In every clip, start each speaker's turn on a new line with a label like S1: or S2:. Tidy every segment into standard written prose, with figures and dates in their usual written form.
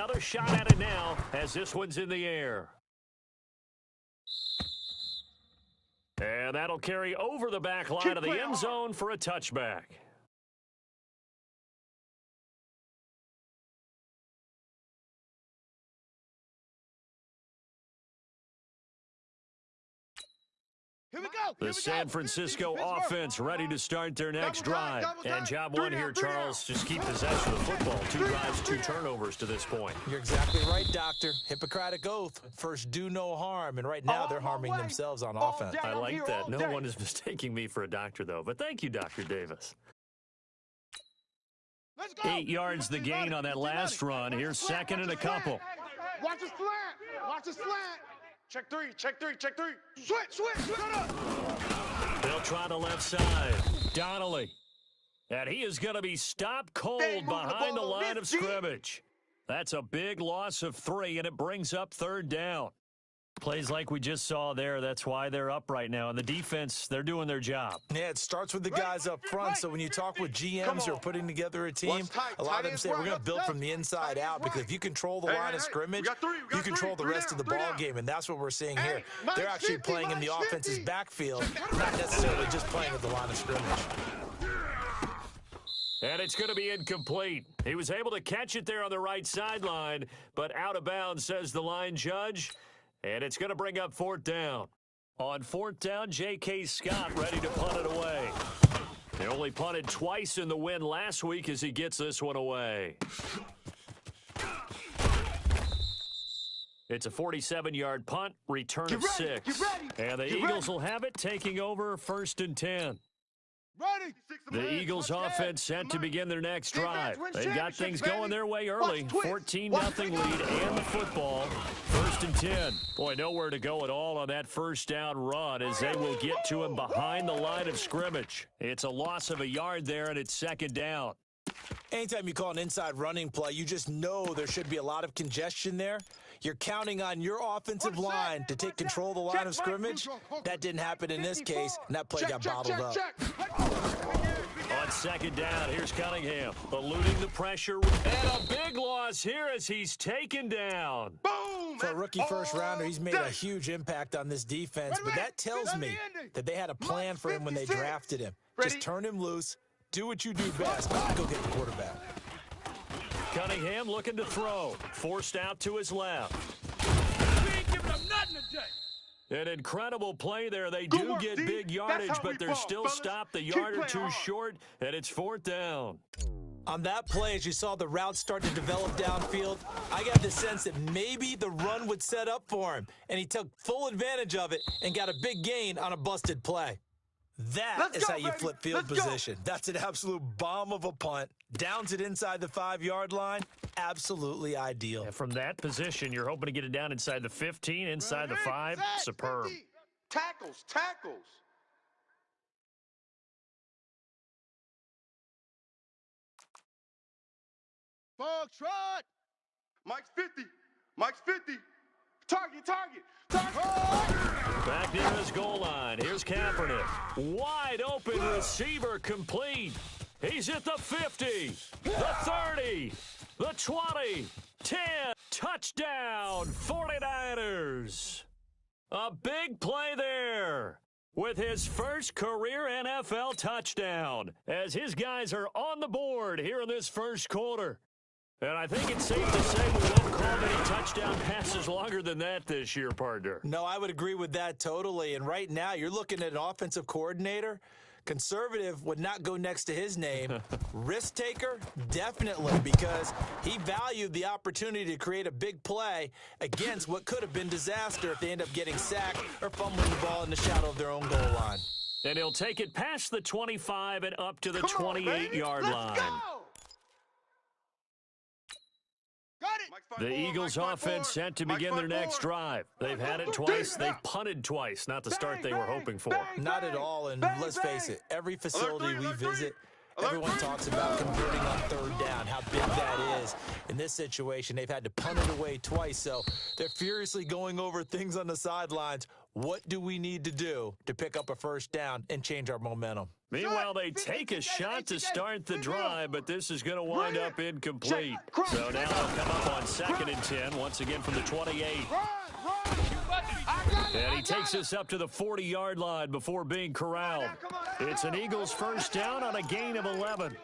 S1: another shot at it now as this one's in the air. And that'll carry over the back line of the end zone for a touchback.
S2: Here we go.
S1: The San Francisco offense ready to start their next drive. And job one here, Charles, just keep possession of the football. 2 drives, 2 turnovers to this point.
S3: You're exactly right, Doctor. Hippocratic oath. First, do no harm. And right now, they're harming themselves on offense.
S1: I like that. No one is mistaking me for a doctor, though. But thank you, Dr. Davis. 8 yards the gain on that last run. Here's second and a couple.
S2: Watch the slant. Watch the slant. Check 3, check 3, check 3. Switch up.
S1: They'll try the left side. Donnelly. And he is going to be stopped cold behind the line of scrimmage. That's a big loss of 3, and it brings up 3rd down. Plays like we just saw there. That's why they're up right now. And the defense, they're doing their job.
S3: Yeah, it starts with the guys up front. So when you talk with GMs who are putting together a team, a lot of them say we're going to build from the inside out because if you control the line of scrimmage, you control the rest of the ball game. And that's what we're seeing here. They're actually playing in the offense's backfield, not necessarily just playing at the line of scrimmage.
S1: And it's going to be incomplete. He was able to catch it there on the right sideline, but out of bounds, says the line judge. And it's going to bring up 4th down. On 4th down, J.K. Scott ready to punt it away. They only punted twice in the win last week as he gets this one away. It's a 47-yard punt, return of 6. And the Eagles will have it, taking over 1st and 10. The Eagles offense set to begin their next drive. They've got things going their way early. 14-0 lead and the football. 1st and 10. Boy, nowhere to go at all on that first down run as they will get to him behind the line of scrimmage. It's a loss of a yard there, and it's 2nd down.
S3: Anytime you call an inside running play, you just know there should be a lot of congestion there. You're counting on your offensive line to take control of the line of scrimmage. That didn't happen in this case, and that play got bottled up.
S1: On 2nd down, here's Cunningham, eluding the pressure, and a big loss here as he's taken down.
S3: For a rookie first-rounder, he's made a huge impact on this defense, but that tells me that they had a plan for him when they drafted him. Just turn him loose, do what you do best, go get the quarterback.
S1: Cunningham looking to throw. Forced out to his left.
S2: We ain't giving them nothing today.
S1: An incredible play there. They do get big yardage, but they're still stopped the yard or 2 short, and it's 4th down.
S3: On that play, as you saw the route start to develop downfield, I got the sense that maybe the run would set up for him, and he took full advantage of it and got a big gain on a busted play. That is how you flip field position. That's an absolute bomb of a punt. Downs it inside the 5-yard line. Absolutely ideal.
S1: And from that position, you're hoping to get it down inside the 15, inside the 5. Superb.
S2: Tackles. Foxtrot. Mike's 50. Target.
S1: Back near his goal line. Here's Kaepernick. Wide open receiver complete. He's at the 50, the 30, the 20, 10. Touchdown, 49ers. A big play there with his first career NFL touchdown as his guys are on the board here in this first quarter. And I think it's safe to say we won't call many touchdown passes longer than that this year, partner.
S3: No, I would agree with that totally. And right now, you're looking at an offensive coordinator. Conservative would not go next to his name. Risk taker, definitely, because he valued the opportunity to create a big play against what could have been disaster if they end up getting sacked or fumbling the ball in the shadow of their own goal line.
S1: And he'll take it past the 25 and up to the 28-yard line. The Eagles offense set to begin their next drive. They've had it twice. They've punted twice. Not the start they were hoping for.
S3: Not at all, and let's face it, every facility we visit, everyone talks about converting on 3rd down, how big that is. In this situation, they've had to punt it away twice, so they're furiously going over things on the sidelines. What do we need to do to pick up a 1st down and change our momentum?
S1: Meanwhile, they take a shot to start the drive, but this is going to wind up incomplete. So now they'll come up on 2nd and 10, once again from the 28. And he takes us up to the 40-yard line before being corralled. It's an Eagles first down on a gain of 11.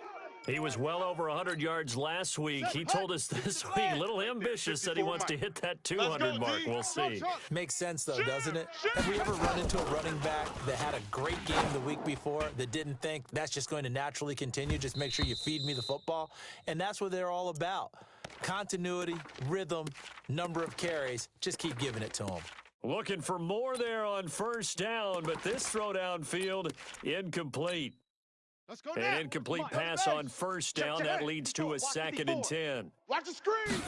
S1: He was well over 100 yards last week. He told us this week, a little ambitious, said he wants to hit that 200 mark. We'll see.
S3: Makes sense, though, doesn't it? Have we ever run into a running back that had a great game the week before that didn't think that's just going to naturally continue? Just make sure you feed me the football. And that's what they're all about. Continuity, rhythm, number of carries. Just keep giving it to them.
S1: Looking for more there on first down, but this throw downfield incomplete.
S2: Let's go
S1: An incomplete pass on first down. That leads to a 2nd and 10.
S2: Watch the screen.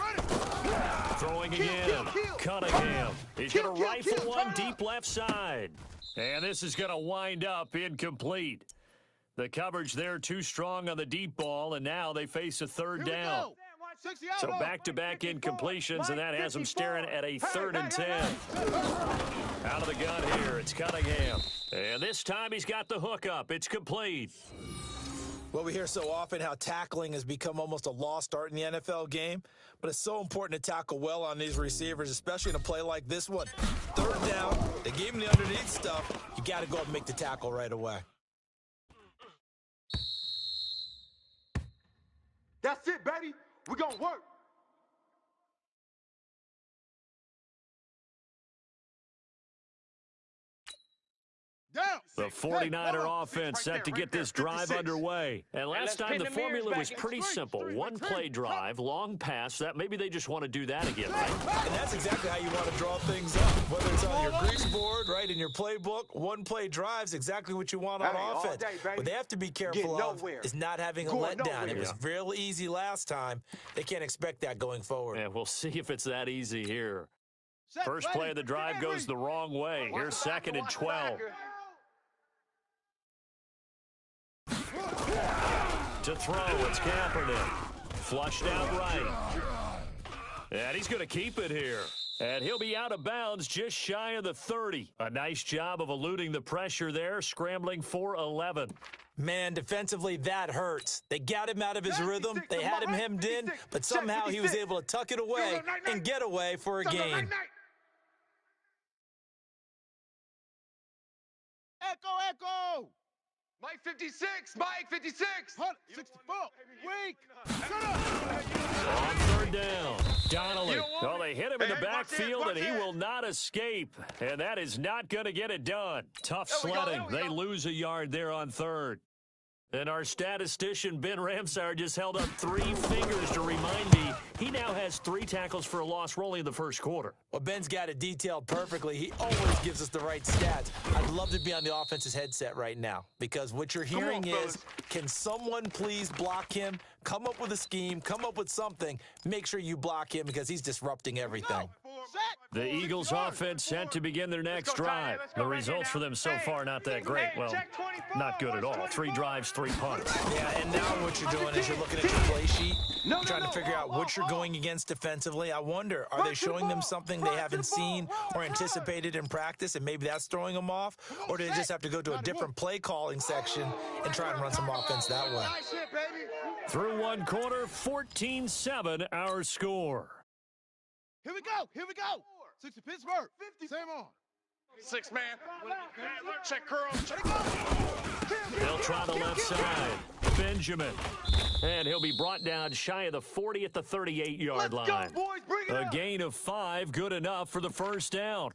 S1: Throwing again. Cunningham. He's going to rifle one deep left side. And this is going to wind up incomplete. The coverage there too strong on the deep ball, and now they face a 3rd down. So back-to-back incompletions, and that has them staring at a 3rd and 10. Out of the gun here, it's Cunningham. And this time he's got the hook up. It's complete.
S3: Well, we hear so often how tackling has become almost a lost art in the NFL game, but it's so important to tackle well on these receivers, especially in a play like this one. 3rd down, they gave him the underneath stuff. You got to go up and make the tackle right away.
S2: That's it, baby. We're going to work. Down.
S1: The 49er offense set to get this drive underway. And last time the formula was pretty simple. One play drive, long pass. That maybe they just want to do that again, right?
S3: And that's exactly how you want to draw things up. Whether it's on your grease board, right, in your playbook, one play drive's exactly what you want on offense. What they have to be careful of is not having a letdown. It was real easy last time. They can't expect that going forward.
S1: And we'll see if it's that easy here. First play of the drive goes the wrong way. Here's 2nd and 12. To throw, it's Kaepernick. Flushed out right. And he's going to keep it here. And he'll be out of bounds just shy of the 30. A nice job of eluding the pressure there, scrambling for 11.
S3: Man, defensively, that hurts. They got him out of his rhythm. They had him hemmed in, but somehow he was able to tuck it away and get away for a gain.
S2: Echo! Mike 56! Mike 56! 64! Weak!
S1: On 3rd down, Donnelly. Oh, they hit him in the backfield, and he will not escape. And that is not going to get it done. Tough sledding. They lose a yard there on 3rd. And our statistician, Ben Ramsar, just held up 3 fingers to remind me he now has 3 tackles for a loss rolling in the first quarter.
S3: Well, Ben's got it detailed perfectly. He always gives us the right stats. I'd love to be on the offense's headset right now because what you're hearing is, can someone please block him? Come up with a scheme. Come up with something. Make sure you block him because he's disrupting everything.
S1: The Eagles offense set to begin their next drive. The results for them so far not that great. Well, not good at all. 3 drives, 3 punts.
S3: Yeah, and now what you're doing is you're looking at your play sheet, trying to figure out what you're going against defensively. I wonder, are they showing them something they haven't seen or anticipated in practice, and maybe that's throwing them off? Or do they just have to go to a different play calling section and try and run some offense that way?
S1: Through 1 quarter, 14-7 our score.
S2: Here we go. 60 Pittsburgh. 50. Same on. 6 man. Check curl. Check go.
S1: They'll try the left side. Benjamin. And he'll be brought down shy of the 40 at the 38-yard line.
S2: Let's go, boys. Bring it
S1: A
S2: up.
S1: gain of 5, good enough for the first down.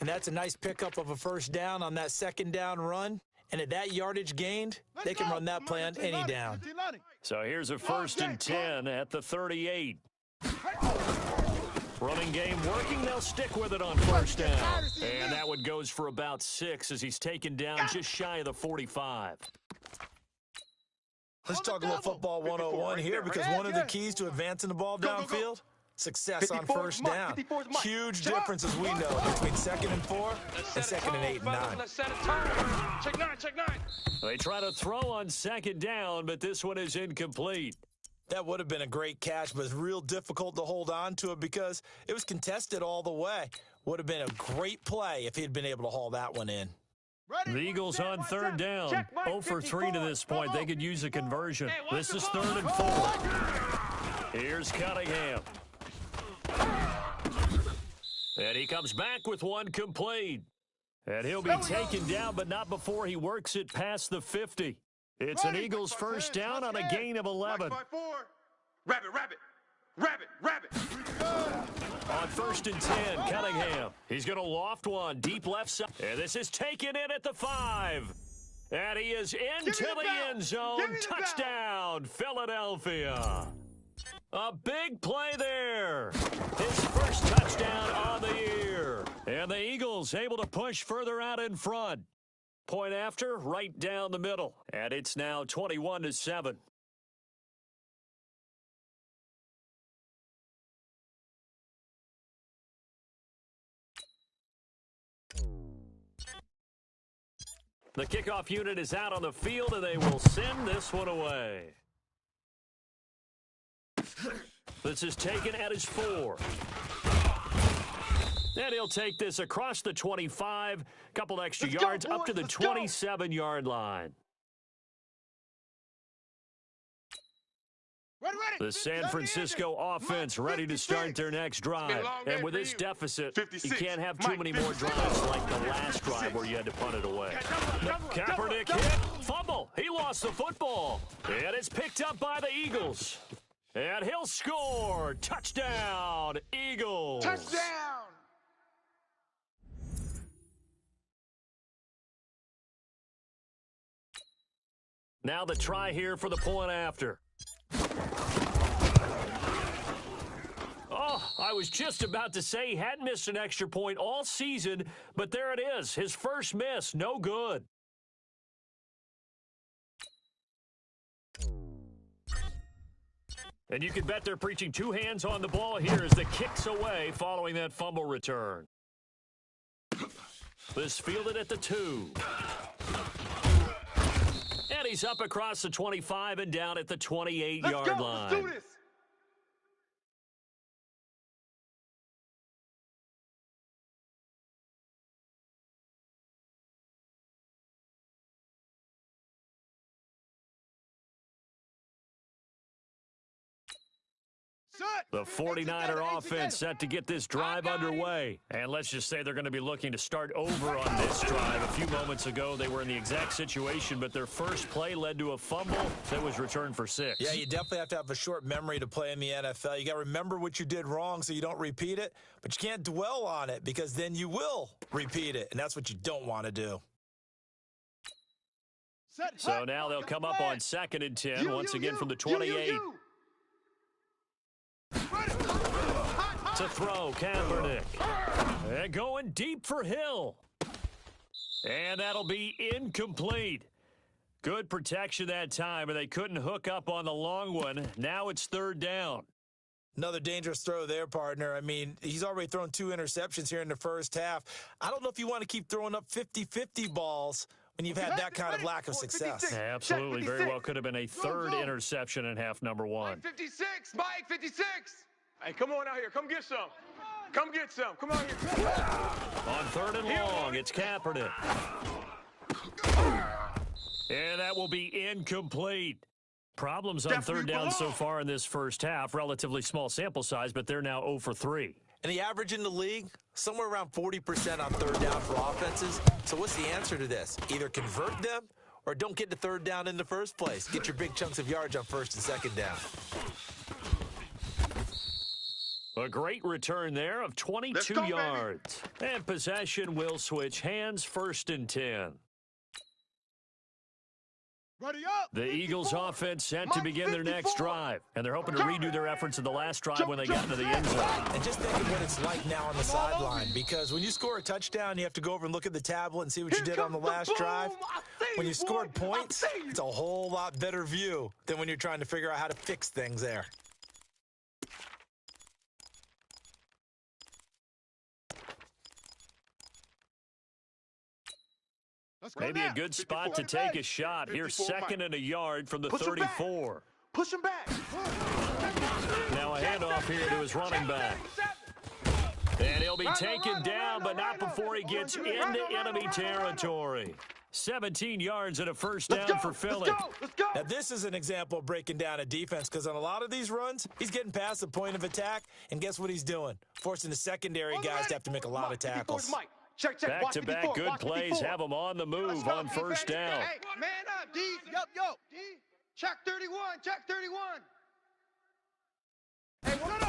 S3: And that's a nice pickup of a first down on that 2nd down run. And at that yardage gained, they can run that play on any down.
S1: So here's a 1st and 10 at the 38. Running game working, they'll stick with it on first down. And that one goes for about 6 as he's taken down just shy of the 45.
S3: Let's talk a little football 101 here because one of the keys to advancing the ball downfield, success on first down. Huge difference, as we know, between 2nd and 4 and 2nd and 8 and 9.
S2: Check 9.
S1: They try to throw on 2nd down, but this one is incomplete.
S3: That would have been a great catch, but it's real difficult to hold on to it because it was contested all the way. Would have been a great play if he'd been able to haul that one in.
S1: The Eagles on third down. 0 for 3 to this point. They could use a conversion. This is 3rd and 4. Here's Cunningham. And he comes back with one complete. And he'll be taken down, but not before he works it past the 50. It's an Eagles first down on a gain of 11.
S2: Rabbit.
S1: On 1st and 10, Cunningham. He's going to loft one deep left side. And this is taken in at the 5. And he is into the end zone. Touchdown, Philadelphia. A big play there. His first touchdown on the year. And the Eagles able to push further out in front. Point after, right down the middle. And it's now 21-7. The kickoff unit is out on the field, and they will send this one away. This is taken at his 4. And he'll take this across the 25, couple extra yards up to the 27-yard line. The San Francisco offense ready to start their next drive. And with this deficit, you can't have too many more drives like the last drive where you had to punt it away. Kaepernick hit, fumble. He lost the football. And it's picked up by the Eagles. And he'll score. Touchdown, Eagles.
S2: Touchdown.
S1: Now the try here for the point after. Oh, I was just about to say he hadn't missed an extra point all season, but there it is. His first miss, no good. And you can bet they're preaching 2 hands on the ball here as the kick's away following that fumble return. This fielded at the 2. And he's up across the 25 and down at the 28-yard line.
S2: Let's do this.
S1: The 49er offense set to get this drive underway. And let's just say they're going to be looking to start over on this drive. A few moments ago, they were in the exact situation, but their first play led to a fumble that was returned for 6.
S3: Yeah, you definitely have to have a short memory to play in the NFL. You got to remember what you did wrong so you don't repeat it, but you can't dwell on it because then you will repeat it, and that's what you don't want to do.
S1: So now they'll come up on 2nd and 10, once again from the 28. To throw, Kaepernick. And going deep for Hill. And that'll be incomplete. Good protection that time, and they couldn't hook up on the long one. Now it's 3rd down.
S3: Another dangerous throw there, partner. I mean, he's already thrown 2 interceptions here in the first half. I don't know if you want to keep throwing up 50-50 balls when you've had that kind of lack of success.
S1: Absolutely. Very well could have been a 3rd interception in half number 1.
S2: 56, Mike, 56. Hey, come on out here. Come get some. Come get some. Come on here.
S1: On 3rd and long, it's Kaepernick. And that will be incomplete. Problems on 3rd down so far in this first half. Relatively small sample size, but they're now 0 for 3.
S3: And the average in the league, somewhere around 40% on 3rd down for offenses. So what's the answer to this? Either convert them or don't get to 3rd down in the first place. Get your big chunks of yards on 1st and 2nd down.
S1: A great return there of 22 yards. Baby. And possession will switch hands, 1st and 10. The Eagles offense set to begin their next drive. And they're hoping to redo their efforts in the last drive when they got into the end zone.
S3: And just think of what it's like now on the sideline. Because when you score a touchdown, you have to go over and look at the tablet and see what you did on the last drive. When you scored points, it's a whole lot better view than when you're trying to figure out how to fix things there.
S1: Maybe a good spot to take a shot. Here's 2nd and a yard from the 34.
S2: Push him back.
S1: Now a handoff here to his running back. And he'll be taken down, but not before he gets into enemy territory. 17 yards and a first down for Philly.
S2: Let's go.
S3: Now, this is an example of breaking down a defense because on a lot of these runs, he's getting past the point of attack, and guess what he's doing? Forcing the secondary guys to have to make a lot of tackles.
S1: Back-to-back good plays have them on the move on first down.
S2: Hey, man up, D. Yo, D. Check 31, check 31. Hey, what up?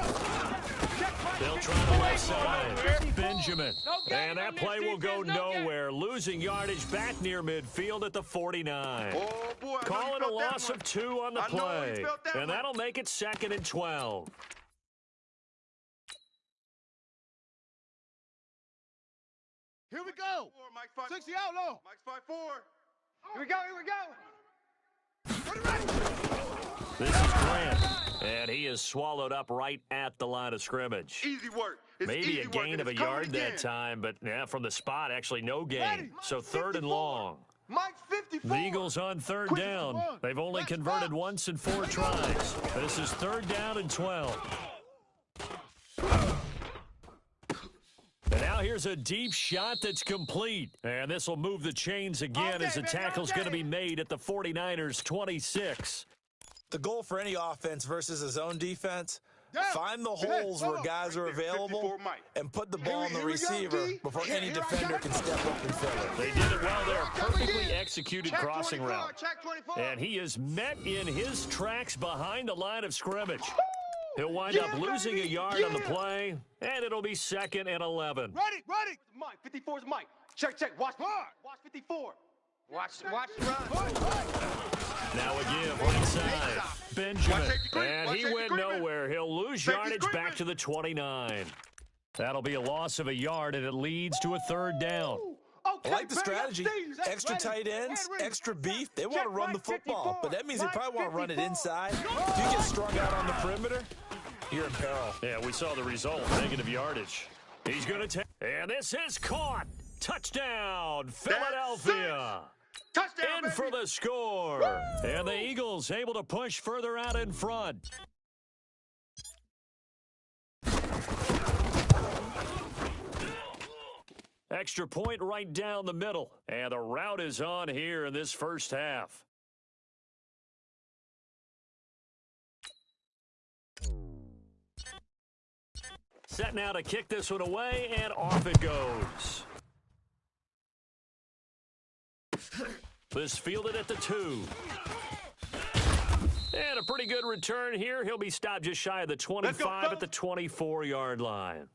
S1: They'll try the left side. Benjamin. And that play will go nowhere. Losing yardage back near midfield at the 49.
S2: Oh, boy.
S1: Calling a loss of 2 on the play. And that'll make it 2nd and 12.
S2: Here we go. 60 out low. Mike's 5-4. Here we go,
S1: This is Grant. And he is swallowed up right at the line of scrimmage.
S2: Easy work.
S1: Maybe a gain of a yard that time, but yeah, from the spot, actually no gain. So 3rd and long.
S2: Mike's 54.
S1: The Eagles on 3rd down. They've only converted once in 4 tries. This is 3rd down and 12. And now here's a deep shot that's complete. And this will move the chains again as the tackle's going to be made at the 49ers 26.
S3: The goal for any offense versus his own defense, find the holes where guys are available and put the ball on the receiver before any defender can step up and fill it.
S1: They did it well there. Perfectly executed crossing route. And he is met in his tracks behind the line of scrimmage. He'll wind up losing a yard on the play, and it'll be 2nd and 11.
S2: Ready. Mike, 54's Mike. Check. Watch 54. Watch the run.
S1: Now again, right side. Benjamin. And he went nowhere. He'll lose yardage back to the 29. That'll be a loss of a yard, and it leads to a 3rd down.
S3: I like the strategy. Extra tight ends, extra beef. They want to run the football, but that means they probably want to run it inside. If you get strung out on the perimeter, you're in peril.
S1: Yeah, we saw the result. Negative yardage. He's going to take. And this is caught. Touchdown, Philadelphia.
S2: Touchdown,
S1: in for the score. And the Eagles able to push further out in front. Extra point right down the middle. And the route is on here in this first half. Set now to kick this one away, and off it goes. This fielded at the 2. And a pretty good return here. He'll be stopped just shy of the 25 at the 24-yard line.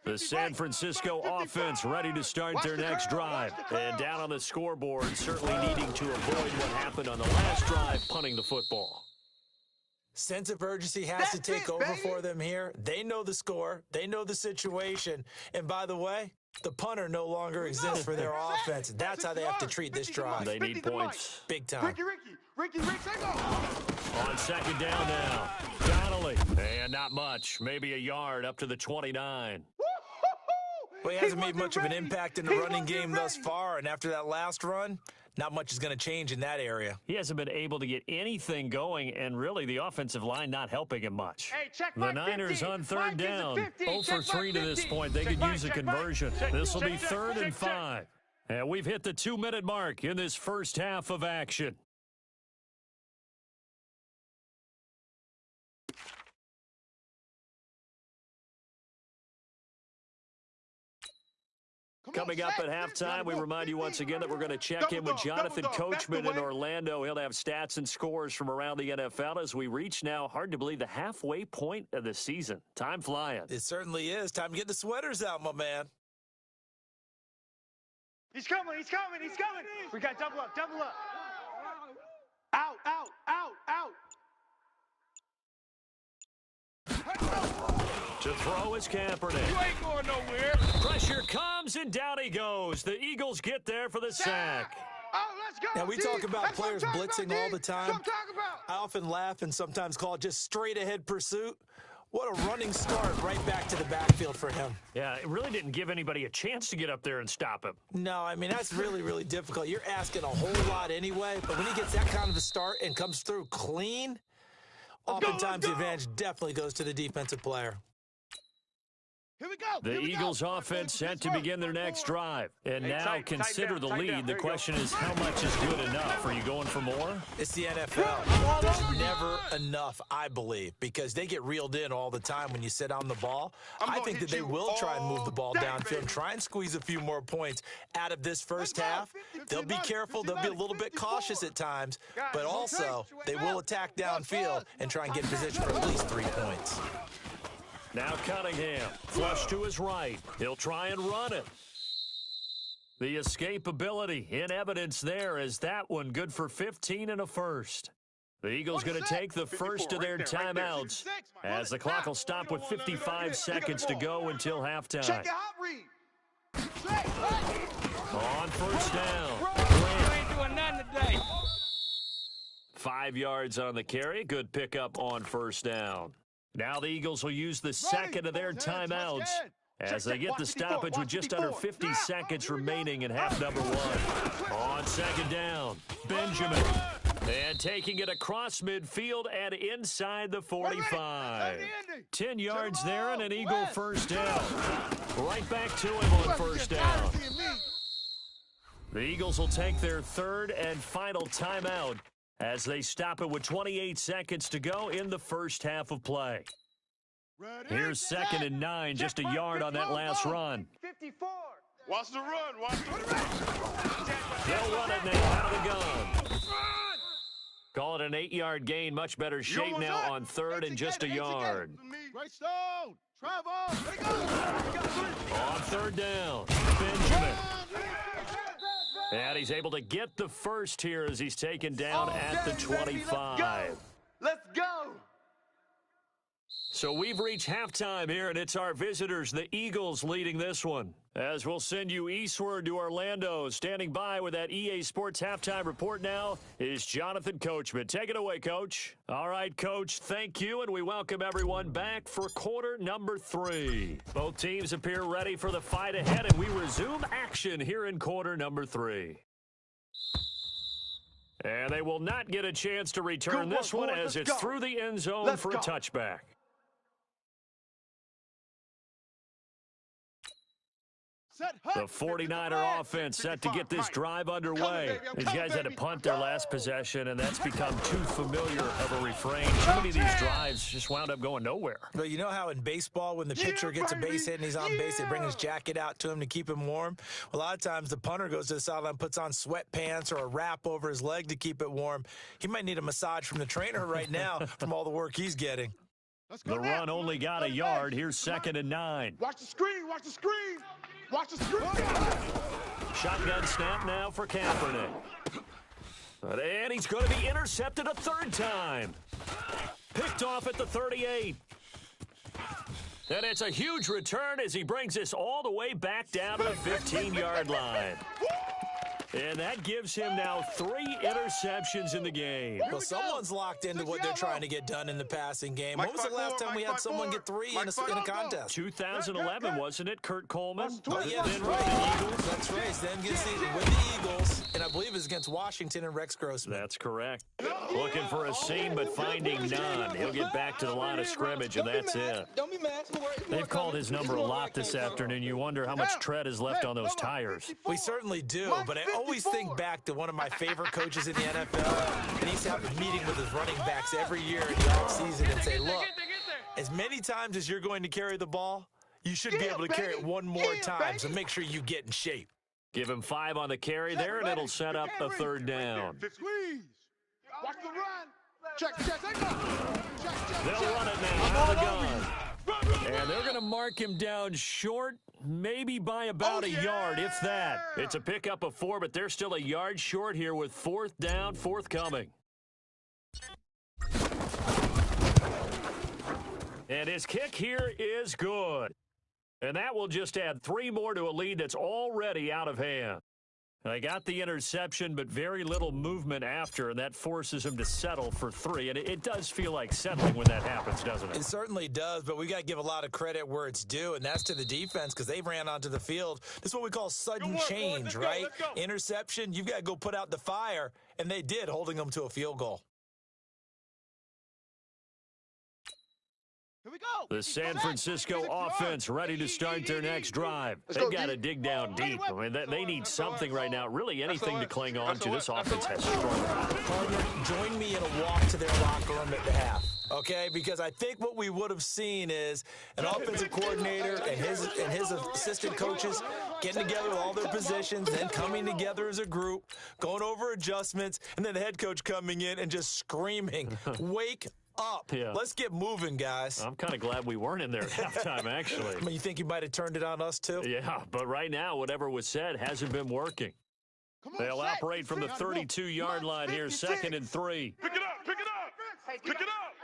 S1: The San Francisco offense ready to start their next drive. And down on the scoreboard, certainly needing to avoid what happened on the last drive, punting the football.
S3: Sense of urgency has to take over for them here. They know the score. They know the situation. And by the way, the punter no longer exists for their offense. That's how they have to treat this drive.
S1: They need points.
S3: Big time.
S2: Ricky,
S1: On 2nd down now. Donnelly. And not much. Maybe a yard up to the 29.
S3: Well, he hasn't made much of an impact in the running game thus far, and after that last run, not much is going to change in that area.
S1: He hasn't been able to get anything going, and really the offensive line not helping him much. The Niners on 3rd down. 0 for 3 to this point. They could use a conversion. This will be 3rd and 5. And we've hit the 2-minute mark in this first half of action. Coming up at halftime, we remind you once again that we're going to check in with Jonathan Coachman in Orlando. He'll have stats and scores from around the NFL as we reach now, hard to believe, the halfway point of the season. Time flying.
S3: It certainly is. Time to get the sweaters out, my man.
S2: He's coming. We got double up. Out.
S1: To throw is Kaepernick.
S2: You ain't going nowhere.
S1: Pressure comes, and down he goes. The Eagles get there for the sack.
S2: Oh, let's go.
S3: Now, we talk about players blitzing all the time.
S2: That's what I'm talking about.
S3: I often laugh and sometimes call it just straight-ahead pursuit. What a running start right back to the backfield for him.
S1: Yeah, it really didn't give anybody a chance to get up there and stop him.
S3: No, I mean, that's really, really difficult. You're asking a whole lot anyway, but when he gets that kind of a start and comes through clean, oftentimes the advantage definitely goes to the defensive player.
S2: Here we go.
S1: The Eagles offense set to begin their next drive. And now consider the lead. The question is, how much is good enough? Are you going for more?
S3: It's the NFL. There's never enough, I believe, because they get reeled in all the time when you sit on the ball. I think that they will try and move the ball downfield and try and squeeze a few more points out of this first half. They'll be careful. They'll be a little bit cautious at times, but also they will attack downfield and try and get in position for at least 3 points.
S1: Now Cunningham, flush to his right. He'll try and run it. The escapability in evidence there as that one good for 15 and a first. The Eagles going to take the first of their timeouts as the clock will stop with 55 seconds to go until halftime. On first down.
S4: You ain't doing nothing today.
S1: 5 yards on the carry. Good pickup on first down. Now the Eagles will use the second of their timeouts as they get the stoppage with just under 50 seconds remaining in half number one. On second down, Benjamin. And taking it across midfield and inside the 45. 10 yards there and an Eagle first down. Right back to him on first down. The Eagles will take their third and final timeout as they stop it with 28 seconds to go in the first half of play. Here's 2nd and 9, just a yard on that last run.
S2: 54. Watch the run. Watch the run.
S1: They'll run it now out of the gun. Call it an 8-yard gain. Much better shape now on third and just a yard.
S2: Great stone. Travel.
S1: On third down, Benjamin. And he's able to get the first here as he's taken down at the 25.
S2: Let's go.
S1: So we've reached halftime here, and it's our visitors, the Eagles, leading this one. As we'll send you eastward to Orlando. Standing by with that EA Sports halftime report now is Jonathan Coachman. Take it away, Coach. All right, Coach, thank you, and we welcome everyone back for quarter number 3. Both teams appear ready for the fight ahead, and we resume action here in quarter number 3. And they will not get a chance to return this one as it's through the end zone for a touchback. The 49er offense set to get this drive underway. These guys had to punt their last possession, and that's become too familiar of a refrain. Too many of these drives just wound up going nowhere.
S3: But you know how in baseball, when the pitcher gets a base hit and he's on base, they bring his jacket out to him to keep him warm? A lot of times the punter goes to the sideline, puts on sweatpants or a wrap over his leg to keep it warm. He might need a massage from the trainer right now from all the work he's getting.
S1: The run only got a yard. Here's 2nd and 9.
S2: Watch the screen. Watch the screen. Watch the screen.
S1: Shotgun snap now for Kaepernick. And he's going to be intercepted a third time. Picked off at the 38. And it's a huge return as he brings this all the way back down to the 15-yard line. And that gives him now 3 interceptions in the game.
S3: Well, someone's locked into what they're trying to get done in the passing game. When was the last time we had someone get 3 in a contest?
S1: 2011, wasn't it, Kurt Coleman?
S3: Oh, yeah, that's right. That's right. Then gets with the Eagles, and I believe it's against Washington and Rex Grossman.
S1: That's correct. Looking for a seam, but finding none. He'll get back to the line of scrimmage, and that's it.
S4: Don't be mad.
S1: They've called his number a lot this afternoon. You wonder how much tread is left on those tires.
S3: We certainly do, but I always think back to one of my favorite coaches in the NFL, and he's having a meeting with his running backs every year in the offseason and say, look, as many times as you're going to carry the ball, you should be able to carry it one more time, so make sure you get in shape.
S1: Give him 5 on the carry there, and it'll set up a third down.
S2: Squeeze. Watch the run. Check.
S1: They'll run it now out of the gun. And they're going to mark him down short, maybe by about a yard, if that. It's a pickup of 4, but they're still a yard short here with 4th down forthcoming. And his kick here is good. And that will just add 3 more to a lead that's already out of hand. They got the interception, but very little movement after, and that forces him to settle for 3. And it does feel like settling when that happens, doesn't it?
S3: It certainly does, but we got to give a lot of credit where it's due, and that's to the defense because they ran onto the field. This is what we call sudden change, right? Interception, you've got to go put out the fire, and they did, holding them to a field goal.
S2: Here we go.
S1: The San Francisco offense ready to start their next drive. They've got to dig down deep. I mean, they need something right now, really anything to cling on to. This offense has struggled.
S3: Partner, join me in a walk to their locker room at the half, okay? Because I think what we would have seen is an offensive coordinator and his assistant coaches getting together with all their positions, then coming together as a group, going over adjustments, and then the head coach coming in and just screaming, wake up.
S1: Yeah.
S3: Let's get moving, guys.
S1: I'm kind of glad we weren't in there at halftime, actually.
S3: I mean, you think you might have turned it on us, too?
S1: Yeah, but right now, whatever was said hasn't been working. They'll operate from the 32-yard line here, 2nd and 3.
S2: Pick it up, pick it up, pick it up.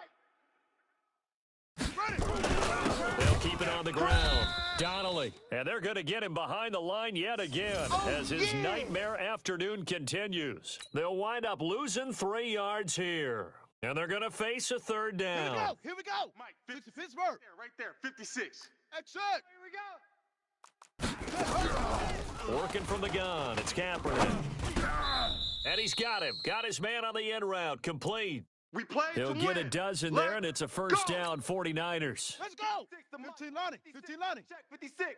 S1: They'll keep it on the ground. Donnelly, and they're going to get him behind the line yet again as his nightmare afternoon continues. They'll wind up losing 3 yards here. And they're going to face a 3rd down.
S2: Here we go. Mike, 50, Pittsburgh. Right there, 56. Exit. Here we go.
S1: Working from the gun, it's Kaepernick. And he's got him. Got his man on the end route, complete.
S2: We played
S1: He'll get a dozen there, and it's a first down, 49ers.
S2: Let's go. 15 Lonnie. 15 Lonnie. Check 56.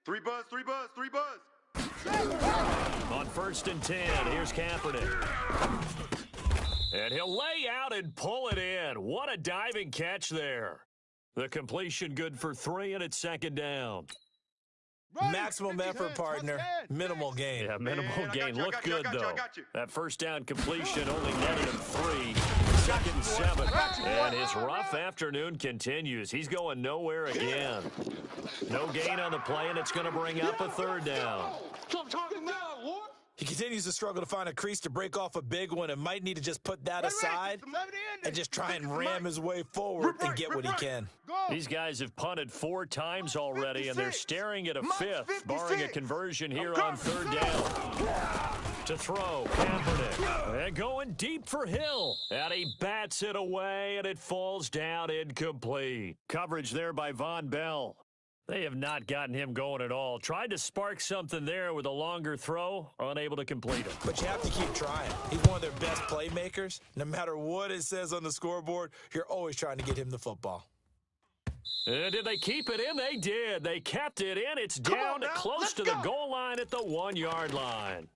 S2: 3 buzz, 3 buzz, 3 buzz.
S1: On 1st and 10, here's Kaepernick. And he'll lay out and pull it in. What a diving catch there. The completion good for 3, and it's 2nd down.
S3: Maximum effort, partner. Minimal gain.
S1: Yeah, minimal gain. Look good, though. That first down completion only netted him 3. 2nd and 7. And his rough afternoon continues. He's going nowhere again. No gain on the play, and it's going to bring up a 3rd down.
S3: He continues to struggle to find a crease to break off a big one and might need to just put that aside and just try and ram his way forward and get what he can.
S1: These guys have punted 4 times already, and they're staring at a 5th, barring a conversion here on 3rd down. To throw, Kaepernick. And going deep for Hill. And he bats it away, and it falls down incomplete. Coverage there by Von Bell. They have not gotten him going at all. Tried to spark something there with a longer throw, unable to complete it.
S3: But you have to keep trying. He's one of their best playmakers. No matter what it says on the scoreboard, you're always trying to get him the football.
S1: And did they keep it in? They did. They kept it in. It's down close to the goal line at the 1-yard line.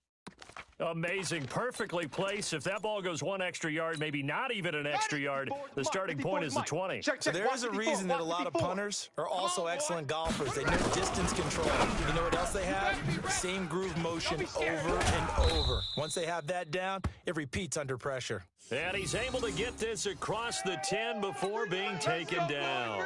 S1: Amazing. Perfectly placed. If that ball goes 1 extra yard, maybe not even an extra yard, the starting point is the 20.
S3: So there is a reason that a lot of punters are also excellent golfers. They know distance control. You know what else they have? Same groove motion over and over. Once they have that down, it repeats under pressure.
S1: And he's able to get this across the 10 before being taken down.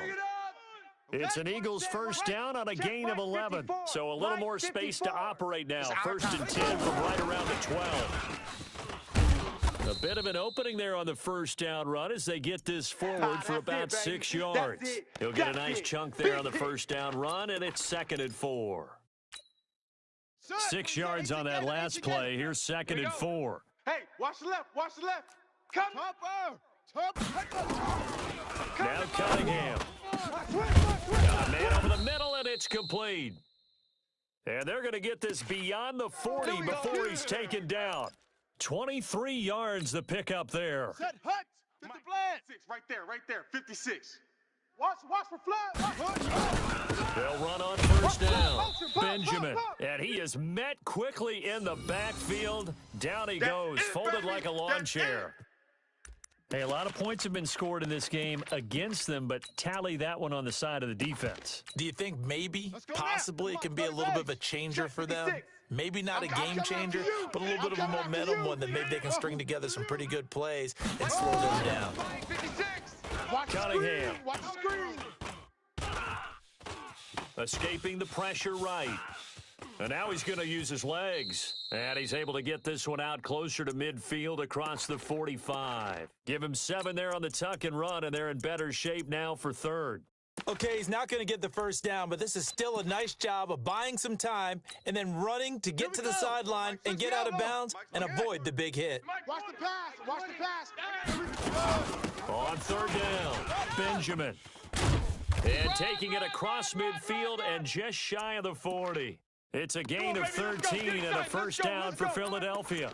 S1: It's an Eagles first down on a gain of 11. So a little more space to operate now. 1st and 10 from right around the 12. A bit of an opening there on the first down run as they get this forward for about 6 yards. He'll get a nice chunk there on the first down run, and it's 2nd and 4. 6 yards on that last play. Here's 2nd and 4.
S2: Hey, watch the left, watch the left. Come.
S1: Now Cunningham. Got a man over the middle, and it's complete. And they're going to get this beyond the 40 before he's taken down. 23 yards the pickup there.
S2: Set Hut. 50 right there, 56. Watch for flat.
S1: They'll run on first down. Benjamin, and he is met quickly in the backfield. Down he goes, folded like a lawn chair. Hey, a lot of points have been scored in this game against them, but tally that one on the side of the defense.
S3: Do you think maybe, possibly, it can be a little bit of a changer for them? Maybe not a game changer, but a little bit of a momentum one that maybe they can string together some pretty good plays and slow them down.
S1: Cunningham. Escaping the pressure right. And now he's going to use his legs. And he's able to get this one out closer to midfield across the 45. Give him 7 there on the tuck and run, and they're in better shape now for 3rd.
S3: Okay, he's not going to get the first down, but this is still a nice job of buying some time and then running to get to the sideline and get out of bounds and avoid the big hit.
S2: Watch the pass. Watch the pass.
S1: On third down, Benjamin. And taking it across midfield and just shy of the 40. It's a gain of 13 and a first down for Philadelphia.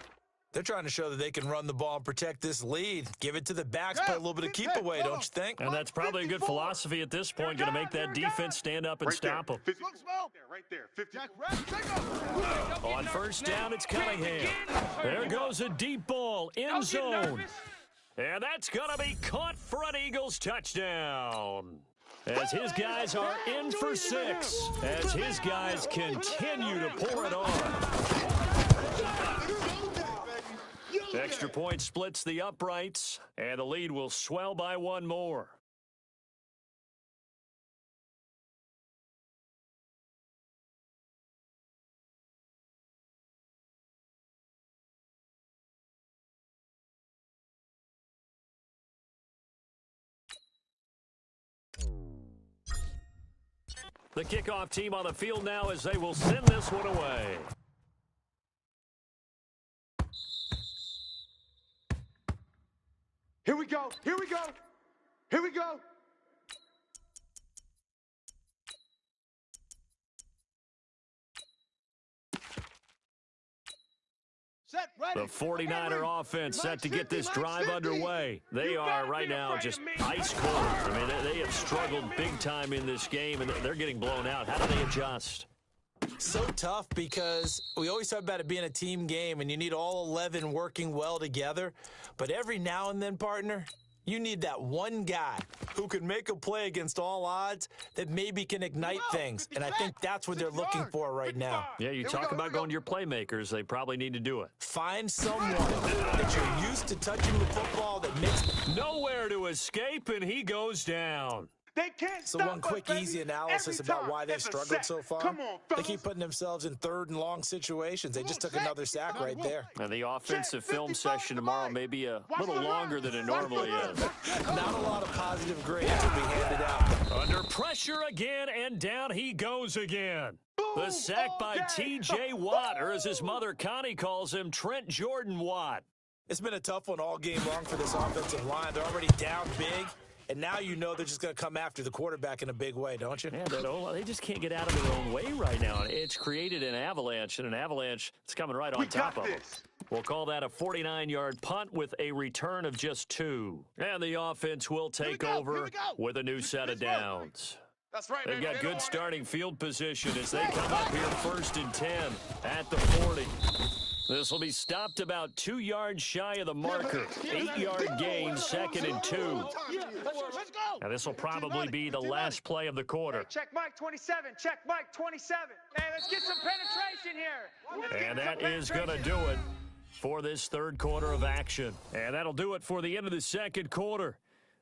S3: They're trying to show that they can run the ball and protect this lead. Give it to the backs, play a little bit of keep away, don't you think?
S1: And that's probably a good philosophy at this point, going to make that defense stand up and stop them.
S2: Right there. 50.
S1: On first down, it's Cunningham. There goes a deep ball, end zone. And that's going to be caught for an Eagles touchdown. As his guys are in for 6, as his guys continue to pour it on. Extra point splits the uprights, and the lead will swell by one more. The kickoff team on the field now as they will send this one away.
S2: Here we go. Set, ready.
S1: The 49er offense set to get this drive underway. They are right now just ice cold. I mean, they have struggled big time in this game, and they're getting blown out. How do they adjust?
S3: So tough because we always talk about it being a team game, and you need all 11 working well together. But every now and then, partner, you need that one guy who can make a play against all odds that maybe can ignite things. And I think that's what they're looking for right now.
S1: Yeah, you talk about going to your playmakers. They probably need to do it.
S3: Find someone that you're used to touching the football that makes
S1: nowhere to escape, and he goes down.
S2: They can't
S3: So
S2: stop
S3: one quick,
S2: us,
S3: easy
S2: baby.
S3: analysis
S2: Every
S3: about
S2: time
S3: why they've
S2: it's a
S3: struggled
S2: sack.
S3: so far.
S2: Come on,
S3: They
S2: fellas.
S3: keep putting themselves in third and long situations. They just took another sack right there.
S1: And the offensive film session tomorrow may be a little longer than it normally is.
S3: Not a lot of positive grades will be handed out.
S1: Under pressure again, and down he goes again. The sack by T.J. Watt, or as his mother Connie calls him, Trent Jordan Watt.
S3: It's been a tough one all game long for this offensive line. They're already down big, and now you know they're just going to come after the quarterback in a big way, don't you?
S1: Yeah, they just can't get out of their own way right now. It's created an avalanche, and an avalanche that's coming right on top of them. We'll call that a 49-yard punt with a return of just 2. And the offense will take over with a new set of downs.
S2: That's right,
S1: They've
S2: baby.
S1: got good starting field position as they come up here 1st and 10 at the 40. This will be stopped about 2 yards shy of the marker. 8-yard gain, 2nd and 2.
S2: Let's go.
S1: Now this will probably be the last play of the quarter.
S4: Check Mike 27. Check Mike 27. Hey, let's get some penetration here.
S1: And that is going to do it for this third quarter of action. And that'll do it for the end of the second quarter.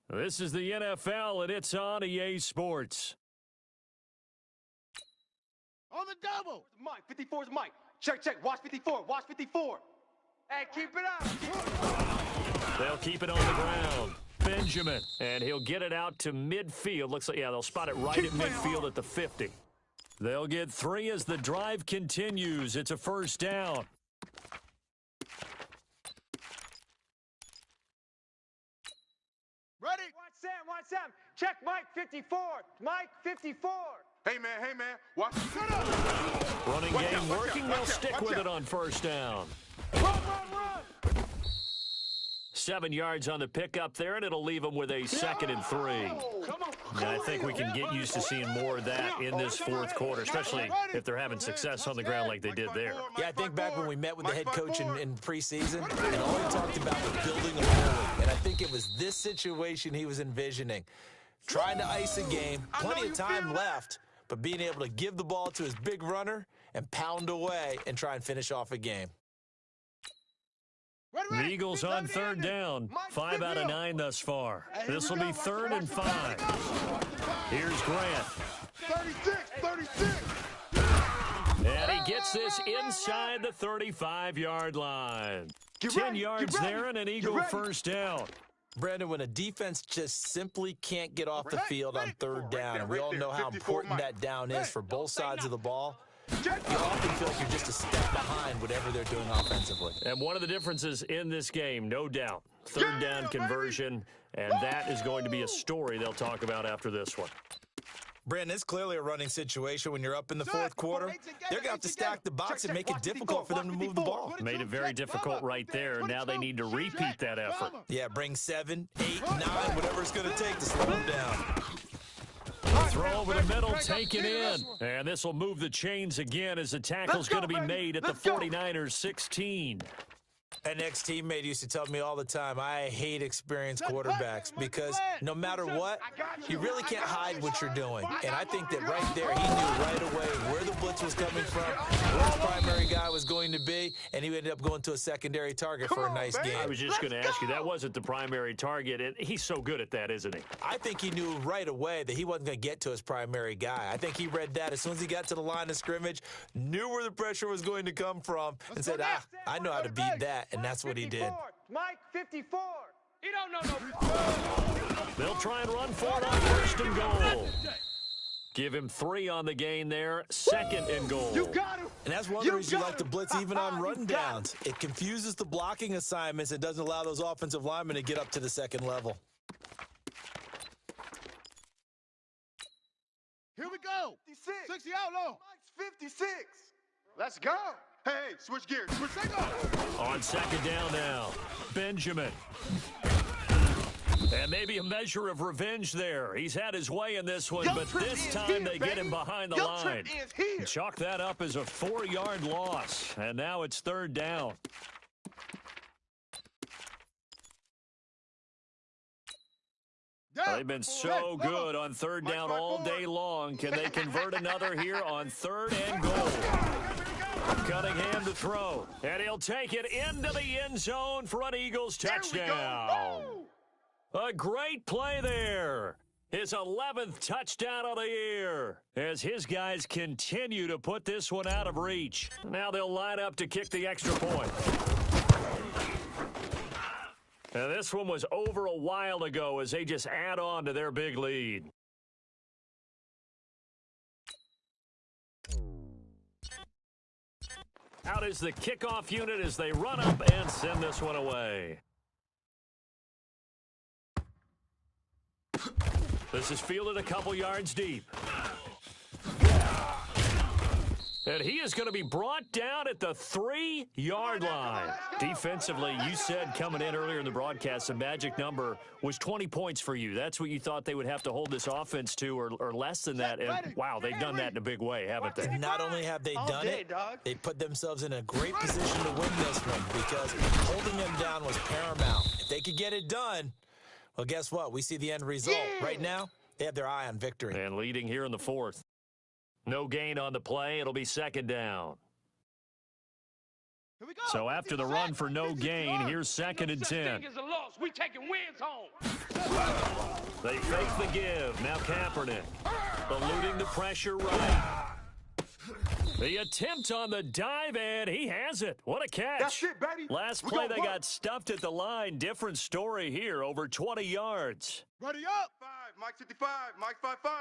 S1: This is the NFL, and it's on EA Sports.
S2: On the double.
S5: Mike, 54 is Mike. Check. Watch 54. Watch 54.
S4: Hey, keep it up.
S1: They'll keep it on the ground. Benjamin, and he'll get it out to midfield. Looks like, yeah, they'll spot it right at midfield at the 50. They'll get 3 as the drive continues. It's a first down.
S2: Ready.
S4: Watch Sam. Check Mike 54. Mike 54.
S2: Hey, man. Watch.
S1: Running game working. They'll stick with it on first down.
S4: Run.
S1: 7 yards on the pickup there, and it'll leave them with a 2nd and 3. And I think we can get used to seeing more of that in this fourth quarter, especially if they're having success on the ground like they did there.
S3: Yeah, I think back when we met with the head coach in preseason, and all he talked about was building a bully. And I think it was this situation he was envisioning. Trying to ice a game, plenty of time left, but being able to give the ball to his big runner and pound away and try and finish off a game.
S1: The Eagles on third down. 5 out of 9 thus far. This will be 3rd and 5. Here's Grant.
S2: 36.
S1: And he gets this inside the 35-yard line. 10 yards there and an Eagle first down.
S3: Brandon, when a defense just simply can't get off the field on third down, and we all know how important that down is for both sides of the ball, you often feel like you're just a step behind whatever they're doing offensively.
S1: And one of the differences in this game, no doubt, third down conversion, and that is going to be a story they'll talk about after this one.
S3: Brandon, it's clearly a running situation when you're up in the fourth quarter. They're going to have to stack the box and make it difficult for them to move the ball.
S1: Made it very difficult right there. Now they need to repeat that effort.
S3: Yeah, bring 7, 8, 9, whatever it's going to take to slow them down.
S1: Throw over the middle, taken in. And this will move the chains again as the tackle's going to be made at the 49ers 16.
S3: An ex-teammate used to tell me all the time, I hate experienced quarterbacks because no matter what, you really can't hide what you're doing. And I think that right there, he knew right away where the blitz was coming from, where his primary guy was going to be, and he ended up going to a secondary target for a nice game.
S1: I was just going to ask you, that wasn't the primary target, and he's so good at that, isn't he?
S3: I think he knew right away that he wasn't going to get to his primary guy. I think he read that as soon as he got to the line of scrimmage, knew where the pressure was going to come from, and said, I know how to beat that. And that's what he did.
S4: Mike 54. He don't know no.
S1: They'll try and run for it on first and goal. Give him 3 on the gain there. Second and goal.
S3: And that's one of the reasons you like to blitz even on run downs. It confuses the blocking assignments and doesn't allow those offensive linemen to get up to the second level.
S2: Here we go. 60 out low.
S5: Mike's 56.
S4: Let's go.
S5: Hey, switch gears.
S1: On second down now, Benjamin. And maybe a measure of revenge there. He's had his way in this one, but this time they get him behind the line. Chalk that up as a 4-yard loss, and now it's third down. They've been so good on third down all day long. Can they convert another here on third and goal? Cunningham to throw, and he'll take it into the end zone for an Eagles touchdown. A great play there. His 11th touchdown of the year as his guys continue to put this one out of reach. Now they'll line up to kick the extra point. And this one was over a while ago as they just add on to their big lead. Out is the kickoff unit as they run up and send this one away. This is fielded a couple yards deep. And he is going to be brought down at the 3-yard line. Defensively, you said coming in earlier in the broadcast, the magic number was 20 points for you. That's what you thought they would have to hold this offense to or less than that. And, wow, they've done that in a big way, haven't they?
S3: And not only have they done it, they put themselves in a great position to win this one because holding them down was paramount. If they could get it done, well, guess what? We see the end result. Right now, they have their eye on victory.
S1: And leading here in the fourth. No gain on the play. It'll be second down. So after the run for no gain, here's second and 10.
S4: We taking wins home.
S1: They fake the give. Now Kaepernick eluding the pressure right. The attempt on the dive, and he has it. What a catch.
S5: That's it, baby.
S1: Last play, they got stuffed at the line. Different story here, over 20 yards.
S2: Ready up.
S5: 5, Mike 55, Mike 55.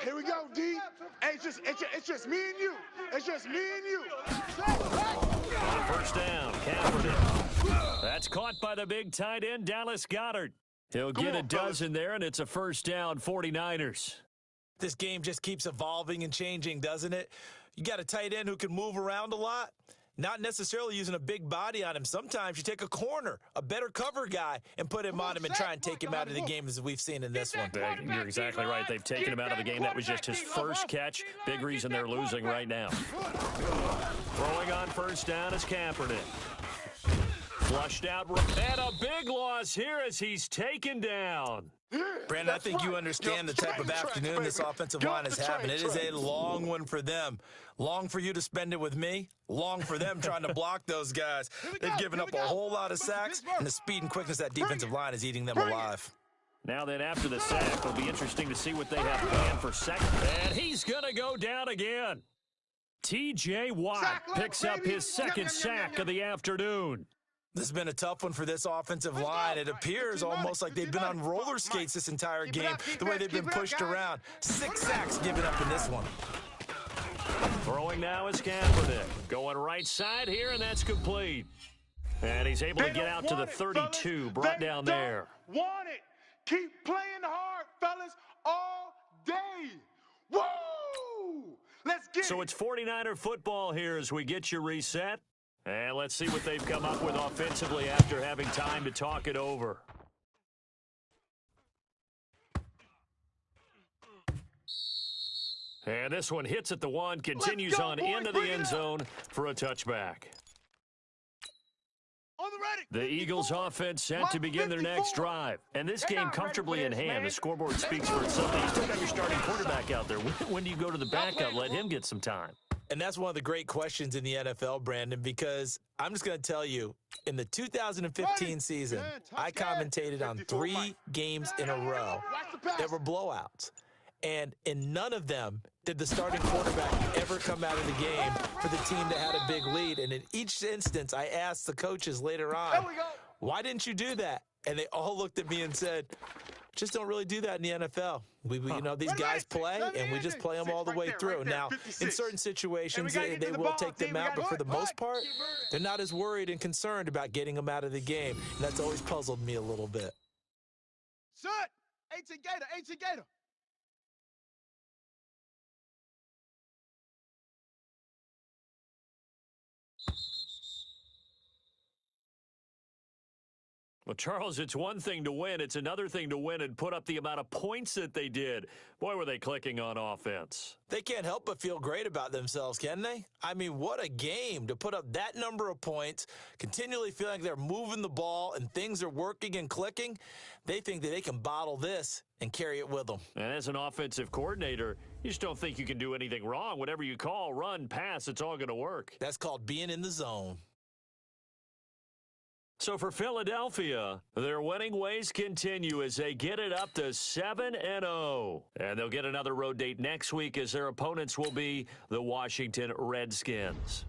S2: Here we go, D. Hey, it's just me and you. It's just me and you.
S1: On first down, Kaepernick. That's caught by the big tight end, Dallas Goedert. He'll get a dozen there, and it's a first down, 49ers.
S3: This game just keeps evolving and changing, doesn't it? You got a tight end who can move around a lot. Not necessarily using a big body on him. Sometimes you take a corner, a better cover guy, and put him on him and try and take him out of the game as we've seen in this one.
S1: You're exactly right. They've taken him out of the game. That was just his first catch. Big reason they're losing right now. Throwing on first down is Kaepernick. Flushed out. And a big loss here as he's taken down.
S3: Brandon, I think you understand the type of afternoon this offensive line is having. It is a long one for them. Long for you to spend it with me. Long for them trying to block those guys. They've given up a whole lot of sacks, and the speed and quickness of that defensive line is eating them alive.
S1: Now then, after the sack, it'll be interesting to see what they have planned for second. And he's going to go down again. T.J. Watt picks up his second sack of the afternoon.
S3: This has been a tough one for this offensive line. It appears almost like they've been on roller skates this entire game, the way they've been pushed around. 6 sacks given up in this one.
S1: Throwing now is Kaepernick. Going right side here, and that's complete. And he's able to get out to the 32, brought down there.
S2: Want it. Keep playing hard, fellas, all day. Woo! Let's get it.
S1: So it's 49er football here as we get you reset. And let's see what they've come up with offensively after having time to talk it over. And this one hits at the 1, continues on into the end zone for a touchback.
S2: On the ready.
S1: The Eagles offense set to begin their next drive. And this game comfortably in hand. The scoreboard speaks for itself. You still got your starting quarterback out there. When do you go to the backup? Let him get some time.
S3: And that's one of the great questions in the NFL, Brandon, because I'm just going to tell you, in the 2015 season, I commentated on 3 games in a row that were blowouts. And in none of them did the starting quarterback ever come out of the game for the team that had a big lead. And in each instance, I asked the coaches later on, why didn't you do that? And they all looked at me and said, just don't really do that in the NFL. You know, these guys play, and we just play them all the way through. Now, in certain situations, they will take them out, but for the most part, they're not as worried and concerned about getting them out of the game. And that's always puzzled me a little bit.
S2: Shut. 18 Gator, 18 Gator.
S1: Well, Charles, it's one thing to win. It's another thing to win and put up the amount of points that they did. Boy, were they clicking on offense.
S3: They can't help but feel great about themselves, can they? I mean, what a game to put up that number of points, continually feeling like they're moving the ball and things are working and clicking. They think that they can bottle this and carry it with them.
S1: And as an offensive coordinator, you just don't think you can do anything wrong. Whatever you call, run, pass, it's all going to work.
S3: That's called being in the zone.
S1: So for Philadelphia, their winning ways continue as they get it up to 7-0. And they'll get another road date next week as their opponents will be the Washington Redskins.